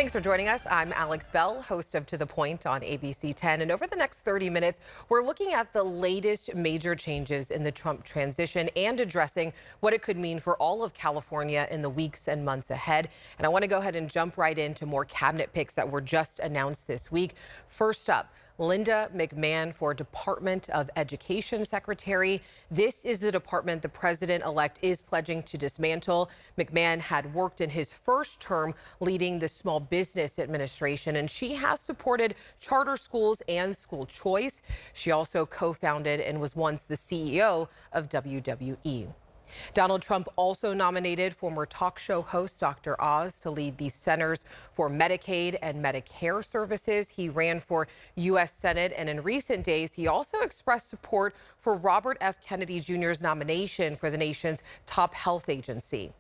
Thanks for joining us. I'm Alex Bell, host of To the Point on ABC 10. And over the next 30 minutes, we're looking at the latest major changes in the Trump transition and addressing what it could mean for all of California in the weeks and months ahead. And I want to go ahead and jump right into more cabinet picks that were just announced this week. First up, Linda McMahon for Department of Education Secretary. This is the department the president-elect is pledging to dismantle. McMahon had worked in his first term leading the Small Business Administration, and she has supported charter schools and school choice. She also co-founded and was once the CEO of WWE. Donald Trump also nominated former talk show host Dr. Oz to lead the Centers for Medicaid and Medicare Services. He ran for U.S. Senate, and in recent days, he also expressed support for Robert F. Kennedy Jr.'s nomination for the nation's top health agency.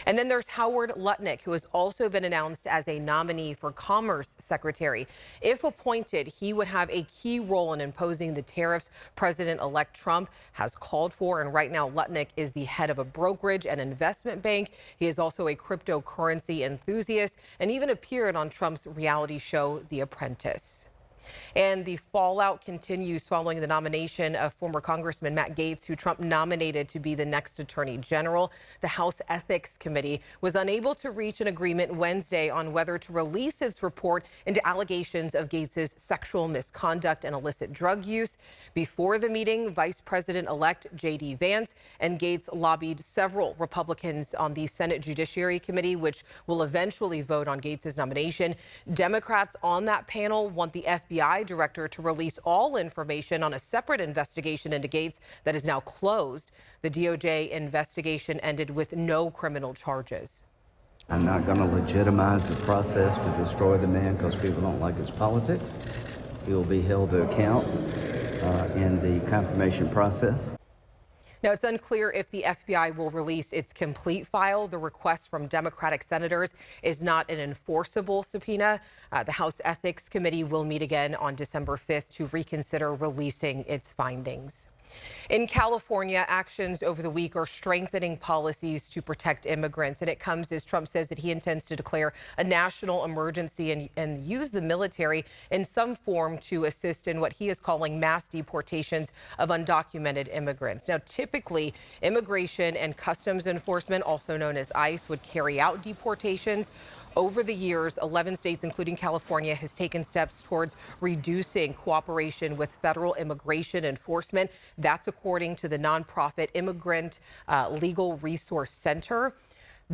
And then there's Howard Lutnick, who has also been announced as a nominee for Commerce Secretary. If appointed, he would have a key role in imposing the tariffs President-elect Trump has called for. And right now, Lutnick is the head of a brokerage and investment bank. He is also a cryptocurrency enthusiast and even appeared on Trump's reality show, The Apprentice. And the fallout continues following the nomination of former Congressman Matt Gaetz, who Trump nominated to be the next attorney general. The House Ethics Committee was unable to reach an agreement Wednesday on whether to release its report into allegations of Gaetz's sexual misconduct and illicit drug use. Before the meeting, Vice President-elect J.D. Vance and Gaetz lobbied several Republicans on the Senate Judiciary Committee, which will eventually vote on Gaetz's nomination. Democrats on that panel want the FBI director to release all information on a separate investigation into Gaetz that is now closed. The DOJ investigation ended with no criminal charges. I'm not going to legitimize the process to destroy the man because people don't like his politics. He will be held to account in the confirmation process. Now, it's unclear if the FBI will release its complete file. The request from Democratic senators is not an enforceable subpoena. The House Ethics Committee will meet again on December 5th to reconsider releasing its findings. In California, actions over the week are strengthening policies to protect immigrants, and it comes as Trump says that he intends to declare a national emergency and use the military in some form to assist in what he is calling mass deportations of undocumented immigrants. Now, typically, Immigration and Customs Enforcement, also known as ICE, would carry out deportations. Over the years, 11 states, including California, has taken steps towards reducing cooperation with federal immigration enforcement. That's according to the nonprofit Immigrant Legal Resource Center.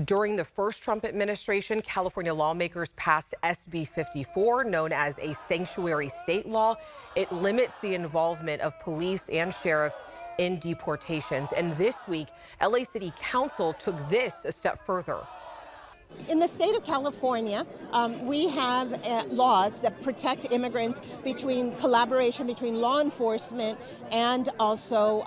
During the first Trump administration, California lawmakers passed SB 54, known as a sanctuary state law. It limits the involvement of police and sheriffs in deportations. And this week, LA City Council took this a step further. In the state of California, we have laws that protect immigrants between collaboration between law enforcement and also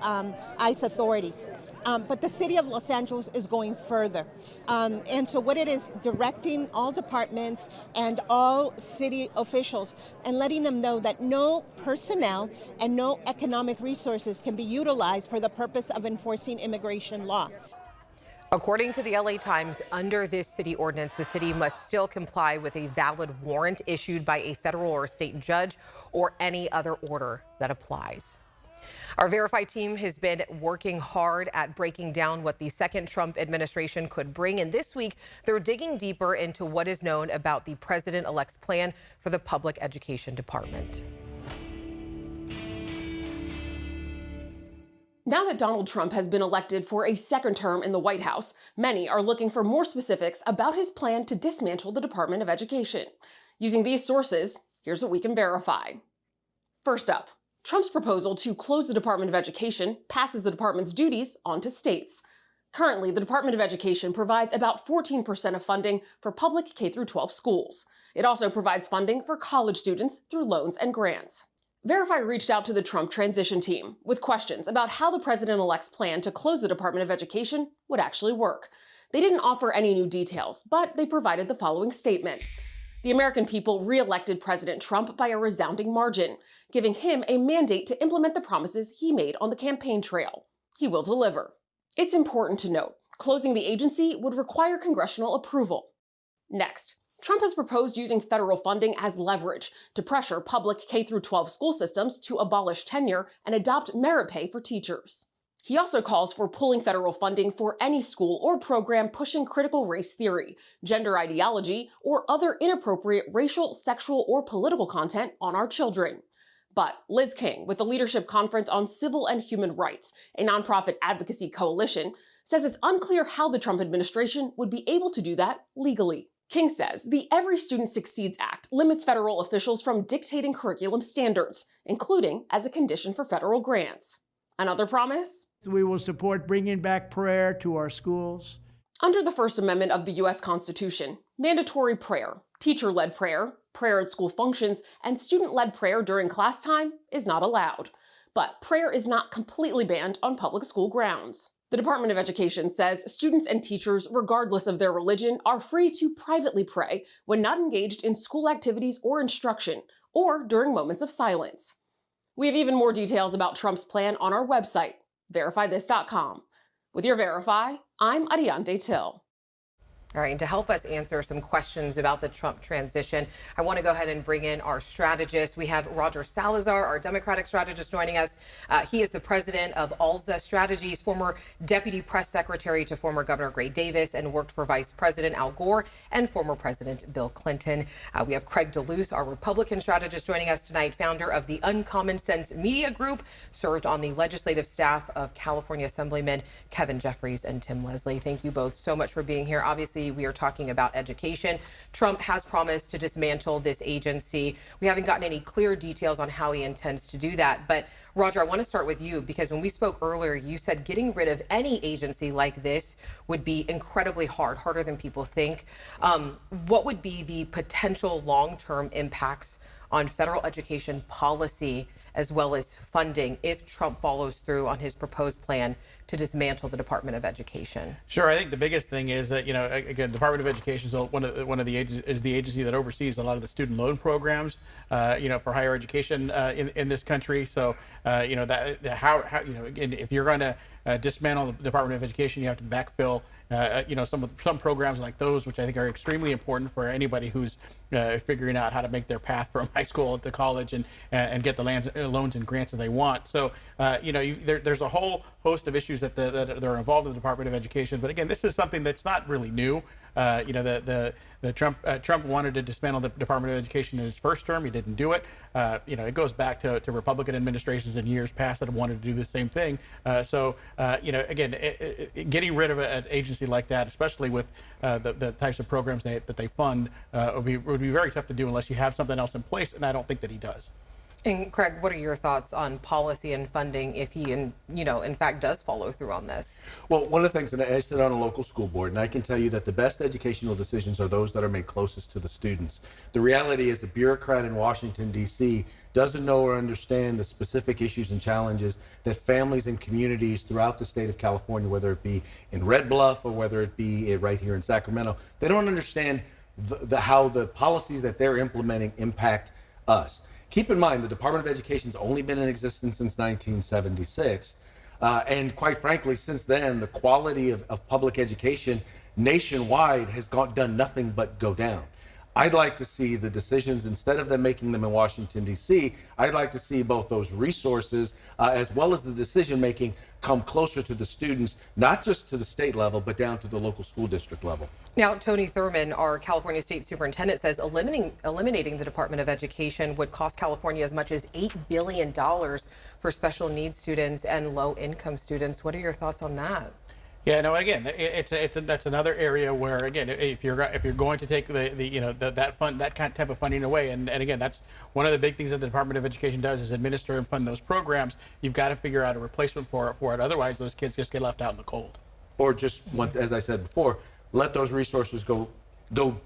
ICE authorities. But the city of Los Angeles is going further. And so what it is directing all departments and all city officials and letting them know that no personnel and no economic resources can be utilized for the purpose of enforcing immigration law. According to the LA Times, under this city ordinance, the city must still comply with a valid warrant issued by a federal or state judge or any other order that applies. Our Verify team has been working hard at breaking down what the second Trump administration could bring. And this week, they're digging deeper into what is known about the president-elect's plan for the public education department. Now that Donald Trump has been elected for a second term in the White House, many are looking for more specifics about his plan to dismantle the Department of Education. Using these sources, here's what we can verify. First up, Trump's proposal to close the Department of Education passes the department's duties onto states. Currently, the Department of Education provides about 14% of funding for public K-12 schools. It also provides funding for college students through loans and grants. Verify reached out to the Trump transition team with questions about how the president-elect's plan to close the Department of Education would actually work. They didn't offer any new details, but they provided the following statement. The American people re-elected President Trump by a resounding margin, giving him a mandate to implement the promises he made on the campaign trail. He will deliver. It's important to note, closing the agency would require congressional approval. Next, Trump has proposed using federal funding as leverage to pressure public K-12 school systems to abolish tenure and adopt merit pay for teachers. He also calls for pulling federal funding for any school or program pushing critical race theory, gender ideology, or other inappropriate racial, sexual, or political content on our children. But Liz King, with the Leadership Conference on Civil and Human Rights, a nonprofit advocacy coalition, says it's unclear how the Trump administration would be able to do that legally. King says the Every Student Succeeds Act limits federal officials from dictating curriculum standards, including as a condition for federal grants. Another promise? We will support bringing back prayer to our schools. Under the First Amendment of the U.S. Constitution, mandatory prayer, teacher-led prayer, prayer at school functions, and student-led prayer during class time is not allowed. But prayer is not completely banned on public school grounds. The Department of Education says students and teachers, regardless of their religion, are free to privately pray when not engaged in school activities or instruction, or during moments of silence. We have even more details about Trump's plan on our website, verifythis.com. With your Verify, I'm Ariante Till. All right, and to help us answer some questions about the Trump transition, I want to go ahead and bring in our strategist. We have Roger Salazar, our Democratic strategist, joining us. He is the president of Alza Strategies, former deputy press secretary to former Governor Gray Davis, and worked for Vice President Al Gore and former President Bill Clinton. We have Craig DeLuz, our Republican strategist, joining us tonight, founder of the Uncommon Sense Media Group, served on the legislative staff of California Assemblymen Kevin Jeffries and Tim Leslie. Thank you both so much for being here. Obviously, we are talking about education. Trump has promised to dismantle this agency. We haven't gotten any clear details on how he intends to do that. But Roger, I want to start with you, because when we spoke earlier, you said getting rid of any agency like this would be incredibly hard, harder than people think. What would be the potential long-term impacts on federal education policy as well as funding if Trump follows through on his proposed plan to dismantle the Department of Education? Sure. I think the biggest thing is that, again, Department of Education is one of the is the agency that oversees a lot of the student loan programs, for higher education in this country. So, again, if you're going to dismantle the Department of Education, you have to backfill, some programs like those, which I think are extremely important for anybody who's figuring out how to make their path from high school to college and get the loans and grants that they want. So, there's a whole host of issues that are involved in the Department of Education. But again, this is something that's not really new. Trump wanted to dismantle the Department of Education in his first term. He didn't do it. It goes back to Republican administrations in years past that have wanted to do the same thing. Again, getting rid of an agency like that, especially with the types of programs that they fund, would be very tough to do unless you have something else in place. And I don't think that he does. And Craig, what are your thoughts on policy and funding if he, in fact, does follow through on this? Well, one of the things, and I sit on a local school board, and I can tell you that the best educational decisions are those that are made closest to the students. The reality is a bureaucrat in Washington, D.C. doesn't know or understand the specific issues and challenges that families and communities throughout the state of California, whether it be in Red Bluff or whether it be right here in Sacramento, they don't understand how the policies that they're implementing impact us. Keep in mind, the Department of Education has only been in existence since 1976. And quite frankly, since then, the quality of public education nationwide has done nothing but go down. I'd like to see the decisions, instead of them making them in Washington, D.C., I'd like to see both those resources as well as the decision making come closer to the students, not just to the state level, but down to the local school district level. Now, Tony Thurmond, our California state superintendent, says eliminating the Department of Education would cost California as much as $8 billion for special needs students and low income students. What are your thoughts on that? Yeah, no. Again, that's another area where, again, if you're going to take that type of funding away, and again, that's one of the big things that the Department of Education does is administer and fund those programs. You've got to figure out a replacement for it. Otherwise, those kids just get left out in the cold. Or just once, as I said before, let those resources go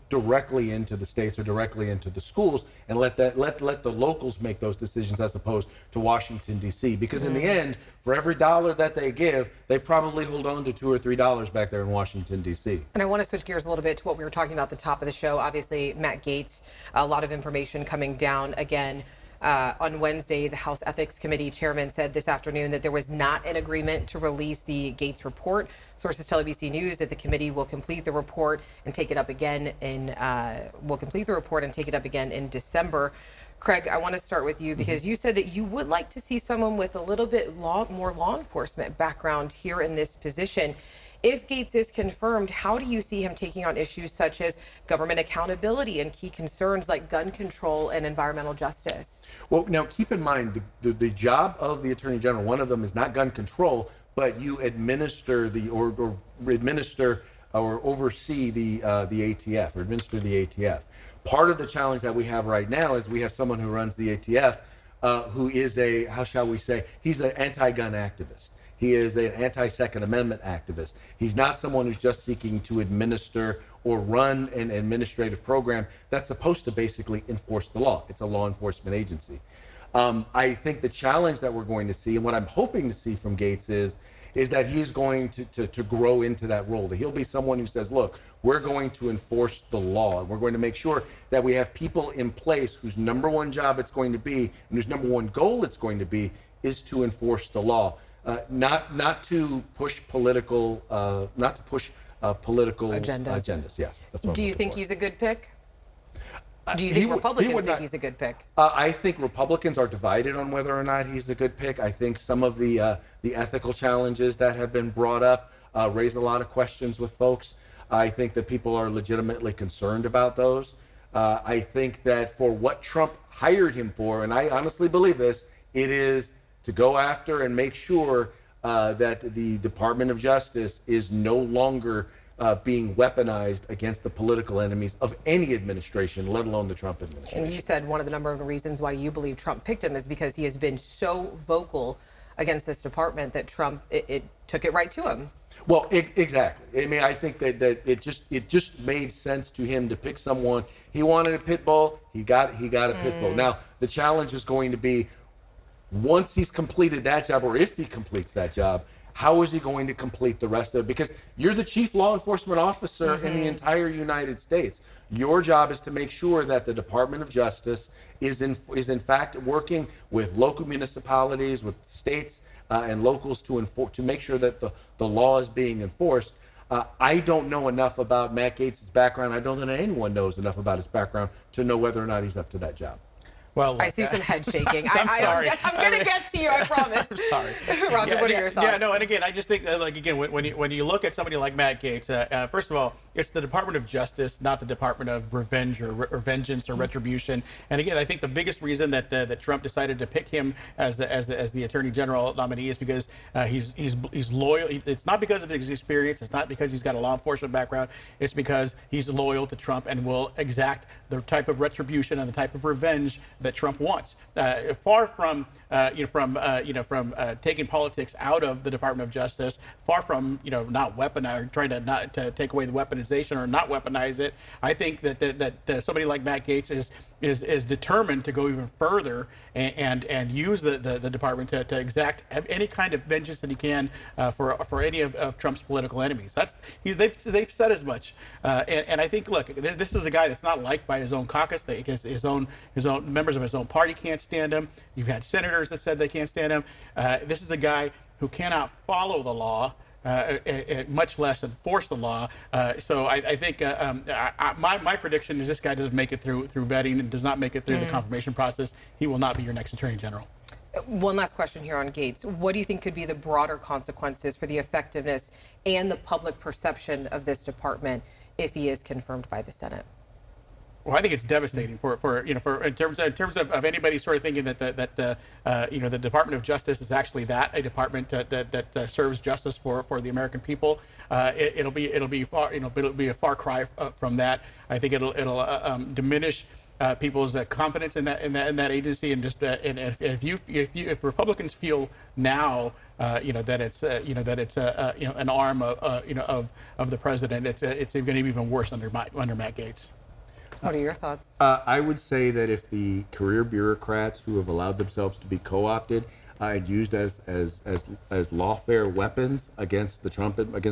directly into the states or directly into the schools, and let the locals make those decisions as opposed to Washington, D.C. Because in the end, for every dollar that they give, they probably hold on to $2 or $3 back there in Washington, D.C. And I want to switch gears a little bit to what we were talking about at the top of the show. Obviously, Matt Gaetz, a lot of information coming down again On Wednesday, the House Ethics Committee chairman said this afternoon that there was not an agreement to release the Gaetz report. Sources tell ABC News that the committee will complete the report and take it up again in December. Craig, I want to start with you because you said that you would like to see someone with a little bit more law enforcement background here in this position. If Gaetz is confirmed, how do you see him taking on issues such as government accountability and key concerns like gun control and environmental justice? Well, now keep in mind the job of the Attorney General, one of them is not gun control, but you administer or oversee the ATF or administer the ATF. Part of the challenge that we have right now is we have someone who runs the ATF who is he's an anti-gun activist. He is an anti-Second Amendment activist. He's not someone who's just seeking to administer or run an administrative program that's supposed to basically enforce the law. It's a law enforcement agency. I think the challenge that we're going to see, and what I'm hoping to see from Gaetz is that he's going to grow into that role, that he'll be someone who says, look, we're going to enforce the law. We're going to make sure that we have people in place whose number one job it's going to be and whose number one goal it's going to be is to enforce the law. Not to push political agendas. Yes. That's what Do you think he's a good pick? Do you think Republicans think he's a good pick? I think Republicans are divided on whether or not he's a good pick. I think some of the ethical challenges that have been brought up raise a lot of questions with folks. I think that people are legitimately concerned about those. I think that for what Trump hired him for, and I honestly believe this, it is to go after and make sure that the Department of Justice is no longer being weaponized against the political enemies of any administration, let alone the Trump administration. And you said one of the number of reasons why you believe Trump picked him is because he has been so vocal against this department that Trump it took it right to him. Well, exactly. I mean, I think that it just made sense to him to pick someone. He wanted a pit bull. He got a pit bull. Now the challenge is going to be, once he's completed that job, or if he completes that job, how is he going to complete the rest of it? Because you're the chief law enforcement officer in the entire United States. Your job is to make sure that the Department of Justice is in fact working with local municipalities, with states and locals to make sure that the law is being enforced. I don't know enough about Matt Gaetz' background. I don't think anyone knows enough about his background to know whether or not he's up to that job. Well, I see some head shaking. I'm sorry. I'm going to get to you, I promise. I'm sorry. Roger, what are your thoughts? Yeah, no, and again, I just think that, when you look at somebody like Matt Gaetz, first of all, it's the Department of Justice, not the Department of Revenge or vengeance or retribution. And again, I think the biggest reason that Trump decided to pick him as the Attorney General nominee is because he's loyal. It's not because of his experience. It's not because he's got a law enforcement background. It's because he's loyal to Trump and will exact the type of retribution and the type of revenge that Trump wants. Far from taking politics out of the Department of Justice, far from not weaponize, trying to take away the weaponization or not weaponize it. I think that somebody like Matt Gaetz is determined to go even further and use the department to exact any kind of vengeance that he can for any of Trump's political enemies. They've said as much, and I think, look, this is a guy that's not liked by his own caucus. His own members of his own party can't stand him. You've had senators that said they can't stand him. This is a guy who cannot follow the law, much less enforce the law. So I think my prediction is this guy doesn't make it through vetting and does not make it through the confirmation process. He will not be your next Attorney General. One last question here on Gaetz. What do you think could be the broader consequences for the effectiveness and the public perception of this department if he is confirmed by the Senate? Well, I think it's devastating for in terms of anybody sort of thinking that the Department of Justice is actually a department that serves justice for the American people. It'll be a far cry from that. I think it'll diminish people's confidence in that agency, and just if Republicans feel now that it's an arm of the president, it's going to be even worse under Matt Gaetz. What are your thoughts? I would say that if the career bureaucrats who have allowed themselves to be co-opted and used as lawfare weapons against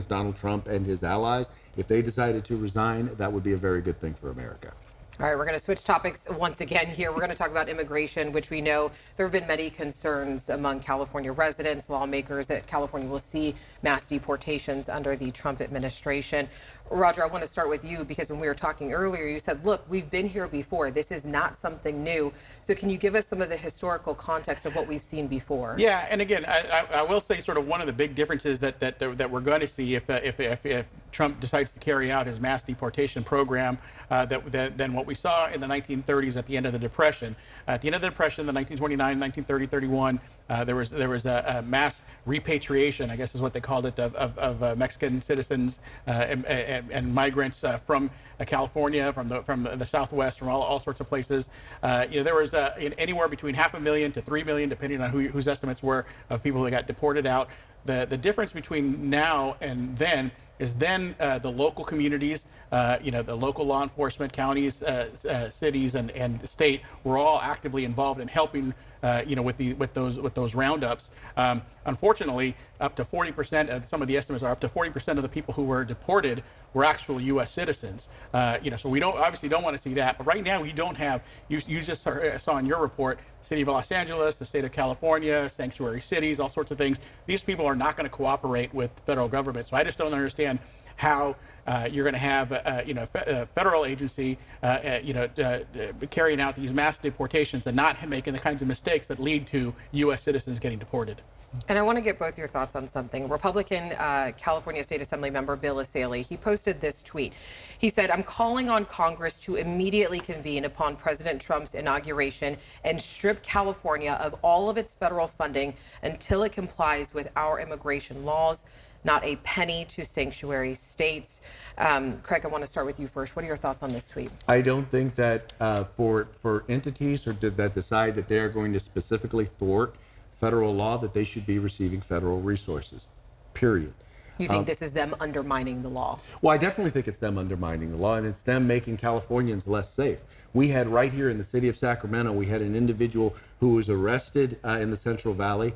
Donald Trump and his allies, if they decided to resign, that would be a very good thing for America. All right, we're going to switch topics once again here. We're going to talk about immigration, which we know there have been many concerns among California residents, lawmakers, that California will see mass deportations under the Trump administration. Roger, I want to start with you because when we were talking earlier, you said, look, we've been here before. This is not something new. So can you give us some of the historical context of what we've seen before? Yeah, and again, I will say sort of one of the big differences that we're going to see if Trump decides to carry out his mass deportation program than what we saw in the 1930s at the end of the Depression. At the end of the Depression, the 1929, 1930, 31, there was a mass repatriation, I guess is what they called it, of Mexican citizens and migrants from California, from the Southwest, from all sorts of places. There was anywhere between 500,000 to 3 million, depending on whose estimates were, of people who got deported out. The difference between now and then is the local communities, the local law enforcement, counties, cities, and state were all actively involved in helping, with those roundups. Unfortunately, up to 40%, some of the estimates are up to 40% of the people who were deported were actual U.S. citizens. So we obviously don't want to see that. But right now we don't have. You just saw in your report, City of Los Angeles, the state of California, sanctuary cities, all sorts of things. These people are not going to cooperate with the federal government. So I just don't understand how you're going to have a federal agency carrying out these mass deportations and not making the kinds of mistakes that lead to U.S. citizens getting deported. And I want to get both your thoughts on something. Republican California State Assembly member Bill Asaley, he posted this tweet. He said, "I'm calling on Congress to immediately convene upon President Trump's inauguration and strip California of all of its federal funding until it complies with our immigration laws. Not a penny to sanctuary states." Craig, I want to start with you first. What are your thoughts on this tweet? I don't think that for entities that decide that they are going to specifically thwart federal law, that they should be receiving federal resources, period. You think this is them undermining the law? Well, I definitely think it's them undermining the law, and it's them making Californians less safe. We had right here in the city of Sacramento, we had an individual who was arrested in the Central Valley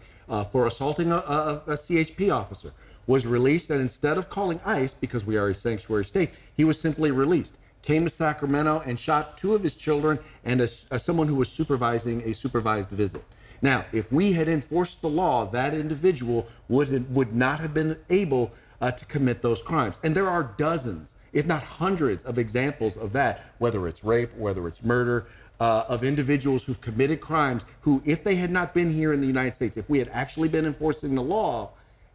for assaulting a CHP officer, was released, and instead of calling ICE, because we are a sanctuary state, he was simply released. Came to Sacramento and shot 2 of his children and someone who was supervising a supervised visit. Now, if we had enforced the law, that individual would not have been able to commit those crimes. And there are dozens, if not hundreds, of examples of that, whether it's rape, whether it's murder, of individuals who've committed crimes who, if they had not been here in the United States, if we had actually been enforcing the law,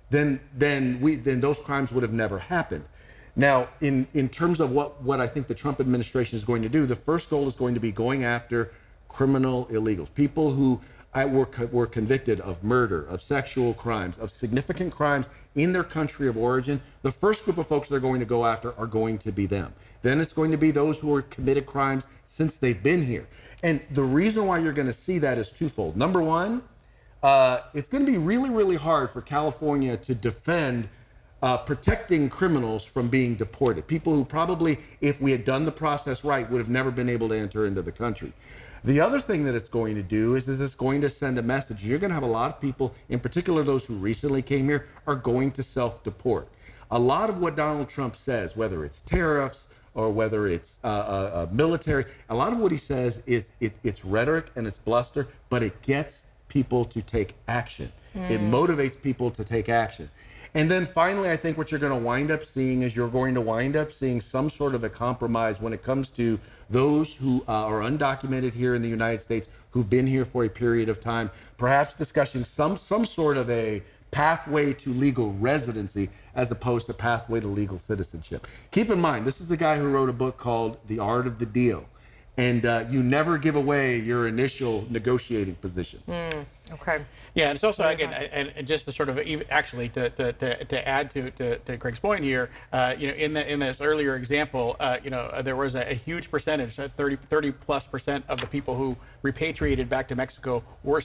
then those crimes would have never happened. Now, in terms of what I think the Trump administration is going to do, the first goal is going to be going after criminal illegals, people who were convicted of murder, of sexual crimes, of significant crimes in their country of origin. The first group of folks they're going to go after are going to be them. Then it's going to be those who have committed crimes since they've been here. And the reason why you're going to see that is twofold. Number one, it's going to be really, really hard for California to defend protecting criminals from being deported. People who probably, if we had done the process right, would have never been able to enter into the country. The other thing that it's going to do is it's going to send a message. You're going to have a lot of people, in particular those who recently came here, are going to self-deport. A lot of what Donald Trump says, whether it's tariffs or whether it's military, a lot of what he says is it's rhetoric and it's bluster, but it gets people to take action. It motivates people to take action. And then finally, I think what you're going to wind up seeing is you're going to wind up seeing some sort of a compromise when it comes to those who are undocumented here in the United States, who've been here for a period of time, perhaps discussing some sort of a pathway to legal residency as opposed to pathway to legal citizenship. Keep in mind, this is the guy who wrote a book called The Art of the Deal. And you never give away your initial negotiating position. Okay. Yeah, and it's also, again, and just to sort of actually to add to Greg's point here, in this earlier example, there was a huge percentage, 30+% of the people who repatriated back to Mexico were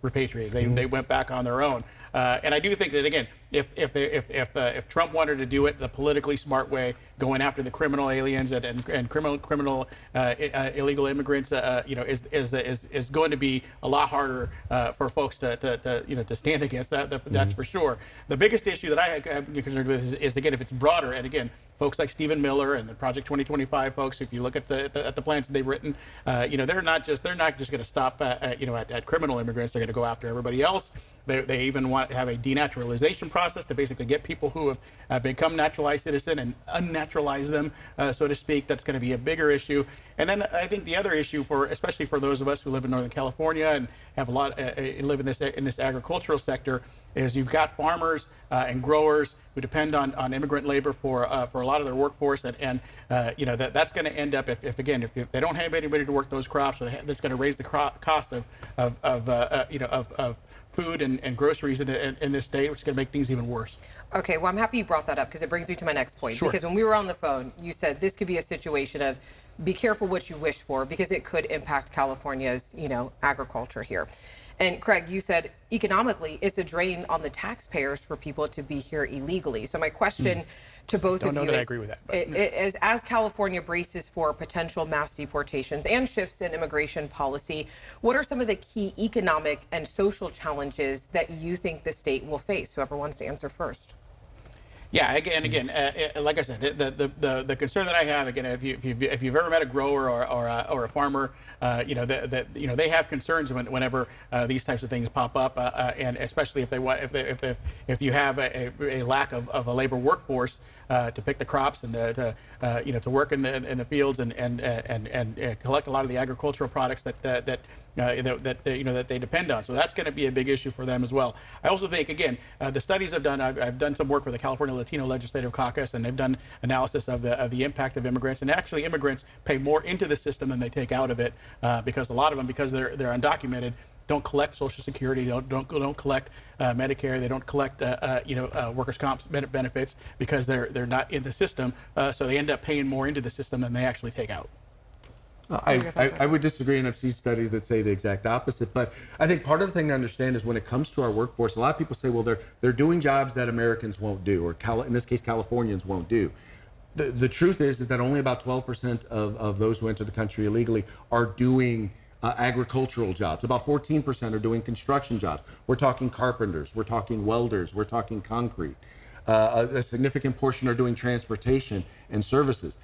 repatriated. They went back on their own, and I do think that, again, if Trump wanted to do it the politically smart way, going after the criminal aliens and criminal illegal immigrants, is going to be a lot harder for folks to stand against. That's for sure. The biggest issue that I have concerned with is again, if it's broader, and again, folks like Stephen Miller and the Project 2025 folks, if you look at the plans that they've written, they're not just going to stop at criminal immigrants. They're going to go after everybody else. They even want to have a denaturalization process to basically get people who have become naturalized citizen and unnaturalize them, so to speak. That's going to be a bigger issue. And then I think the other issue, especially for those of us who live in Northern California and have live in this agricultural sector, is you've got farmers and growers who depend on immigrant labor for a lot of their workforce, and that's going to end up if they don't have anybody to work those crops, that's going to raise the cost of food and groceries in this state, which is going to make things even worse. Okay, well, I'm happy you brought that up because it brings me to my next point. Sure. Because when we were on the phone, you said this could be a situation of be careful what you wish for because it could impact California's, agriculture here. And Craig, you said economically, it's a drain on the taxpayers for people to be here illegally. So my question to both of you Don't know that I agree with that. is, as California braces for potential mass deportations and shifts in immigration policy, what are some of the key economic and social challenges that you think the state will face? Whoever wants to answer first. Yeah, again, like I said, the concern that I have, again, if you've ever met a grower or a farmer, they have concerns whenever these types of things pop up, and especially if you have a lack of a labor workforce to pick the crops and to work in the fields and collect a lot of the agricultural products that they depend on. So that's going to be a big issue for them as well. I also think, again, the studies I've done some work with the California Latino Legislative Caucus, and they've done analysis of the impact of immigrants. And actually, immigrants pay more into the system than they take out of it, because a lot of them, because they're undocumented, don't collect Social Security, don't collect Medicare, they don't collect workers' comp benefits because they're not in the system. So they end up paying more into the system than they actually take out. I would disagree, and I've seen studies that say the exact opposite. But I think part of the thing to understand is when it comes to our workforce, a lot of people say, well, they're doing jobs that Americans won't do, or in this case, Californians won't do. The truth is that only about 12% of those who enter the country illegally are doing agricultural jobs. About 14% are doing construction jobs. We're talking carpenters, we're talking welders, we're talking concrete. A significant portion are doing transportation and services.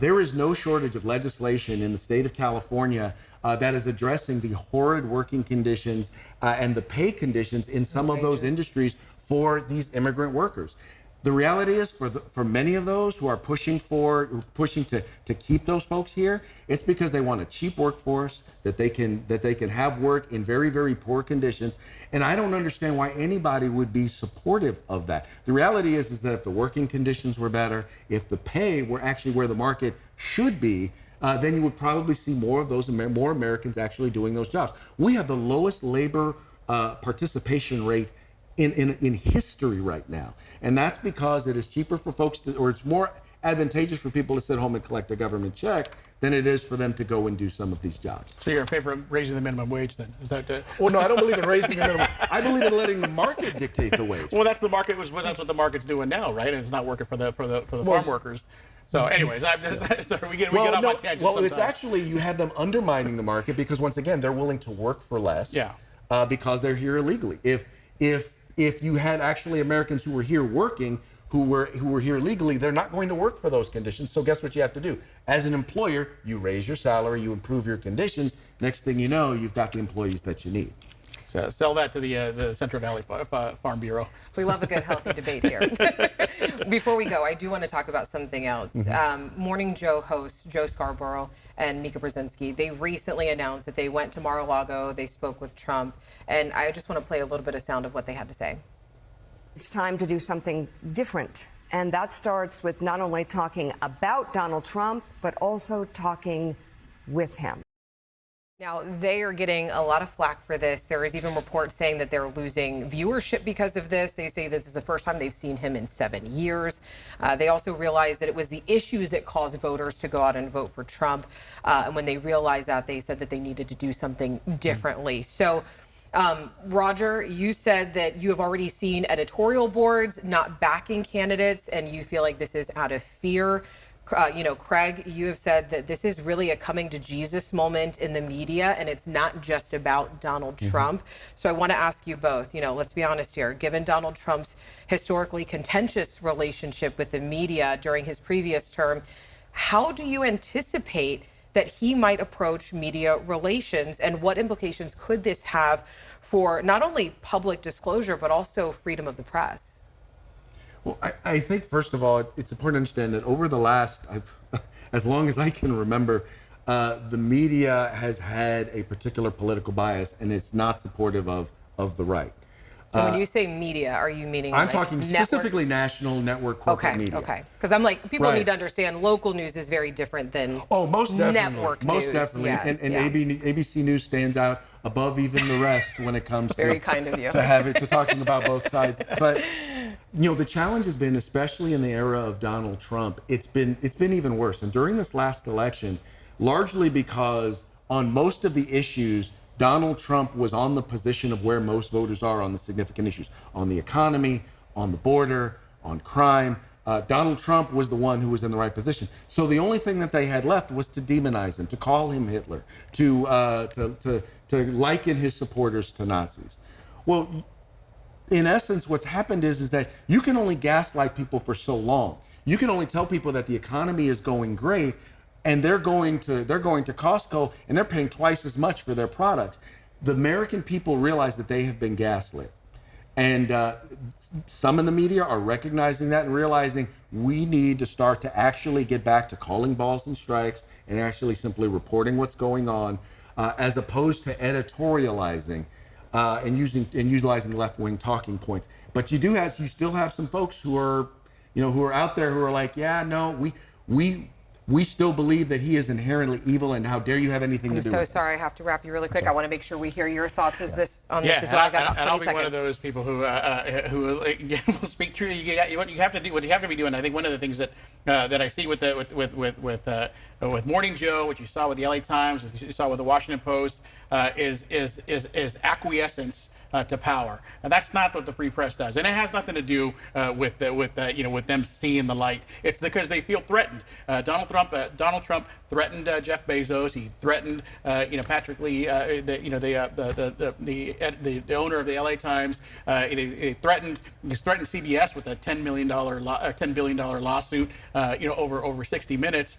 There is no shortage of legislation in the state of California that is addressing the horrid working conditions and the pay conditions in some of those industries for these immigrant workers. The reality is, for many of those who are pushing to keep those folks here, it's because they want a cheap workforce that they can have work in very, very poor conditions. And I don't understand why anybody would be supportive of that. The reality is that if the working conditions were better, if the pay were actually where the market should be, then you would probably see more of those more Americans actually doing those jobs. We have the lowest labor participation rate in history right now. And that's because it is cheaper for folks or it's more advantageous for people to sit home and collect a government check than it is for them to go and do some of these jobs. So you're in favor of raising the minimum wage then? Is that Well, no, I don't believe in raising the minimum. I believe in letting the market dictate the wage. Well, that's what the market's doing now, right? And it's not working for the farm workers. So anyways, we get off on tangents Well, sometimes. it's actually, you have them undermining the market because once again, they're willing to work for less because they're here illegally. If you had actually Americans who were here working, who were here legally, they're not going to work for those conditions. So guess what you have to do? As an employer, you raise your salary, you improve your conditions. Next thing you know, you've got the employees that you need. So sell that to the Central Valley Farm Bureau. We love a good, healthy debate here. Before we go, I do want to talk about something else. Morning Joe hosts Joe Scarborough and Mika Brzezinski, they recently announced that they went to Mar-a-Lago, they spoke with Trump, and I just want to play a little bit of sound of what they had to say. It's time to do something different, and that starts with not only talking about Donald Trump, but also talking with him. Now, they are getting a lot of flack for this. There is even reports saying that they're losing viewership because of this. They say this is the first time they've seen him in 7 years. They also realized that it was the issues that caused voters to go out and vote for Trump. And when they realized that, they said that they needed to do something differently. So Roger, you said that you have already seen editorial boards not backing candidates, and you feel like this is out of fear. Craig, you have said that this is really a coming to Jesus moment in the media, and it's not just about Donald Trump. So I want to ask you both, let's be honest here, given Donald Trump's historically contentious relationship with the media during his previous term, how do you anticipate that he might approach media relations, and what implications could this have for not only public disclosure, but also freedom of the press? Well, I think, first of all, it's important to understand that over the last, as long as I can remember, the media has had a particular political bias, and it's not supportive of the right. So when you say media, are you meaning I'm like talking specifically national network corporate media. Okay. Because I'm like, people Right. need to understand local news is very different than Most definitely. network Most news. definitely. Yes, and yeah. ABC News stands out above even the rest when it comes Very kind of you. to talking about both sides. But the challenge has been, especially in the era of Donald Trump, it's been even worse. And during this last election, largely because on most of the issues, Donald Trump was on the position of where most voters are on the significant issues, on the economy, on the border, on crime. Donald Trump was the one who was in the right position. So the only thing that they had left was to demonize him, to call him Hitler, to liken his supporters to Nazis. Well, in essence, what's happened is that you can only gaslight people for so long. You can only tell people that the economy is going great, and they're going to Costco and they're paying twice as much for their products. The American people realize that they have been gaslit. And some in the media are recognizing that and realizing we need to start to actually get back to calling balls and strikes and actually simply reporting what's going on, as opposed to editorializing and utilizing left-wing talking points. But you still have some folks who are out there who are like, yeah, no, we still believe that he is inherently evil, and how dare you have anything to do with it. I'm so sorry, I have to wrap you really quick. I want to make sure we hear your thoughts on this as well. I got about 20 I'll be seconds. one of those people who will speak truth. What you have to be doing. I think one of the things that I see with Morning Joe, what you saw with the LA Times, what you saw with the Washington Post, is acquiescence to power. And that's not what the free press does, and it has nothing to do with them seeing the light. It's because they feel threatened. Donald Trump threatened Jeff Bezos. He threatened Patrick Lee, the owner of the LA Times. He threatened CBS with a $10 billion lawsuit over 60 Minutes.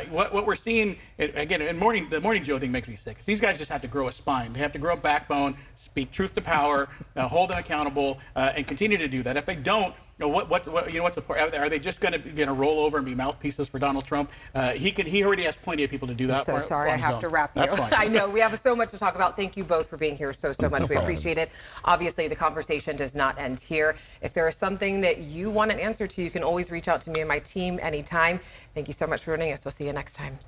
What we're seeing again in the Morning Joe thing makes me sick. These guys just have to grow a spine. They have to grow a backbone, speak truth to power, hold them accountable, and continue to do that. If they don't, what's the point? Are they just going to roll over and be mouthpieces for Donald Trump? He already has plenty of people to do that. I'm so sorry, I have to wrap you. That's fine. I know we have so much to talk about. Thank you both for being here so much. We appreciate it. Obviously, the conversation does not end here. If there is something that you want an answer to, you can always reach out to me and my team anytime. Thank you so much for joining us. We'll see you next time.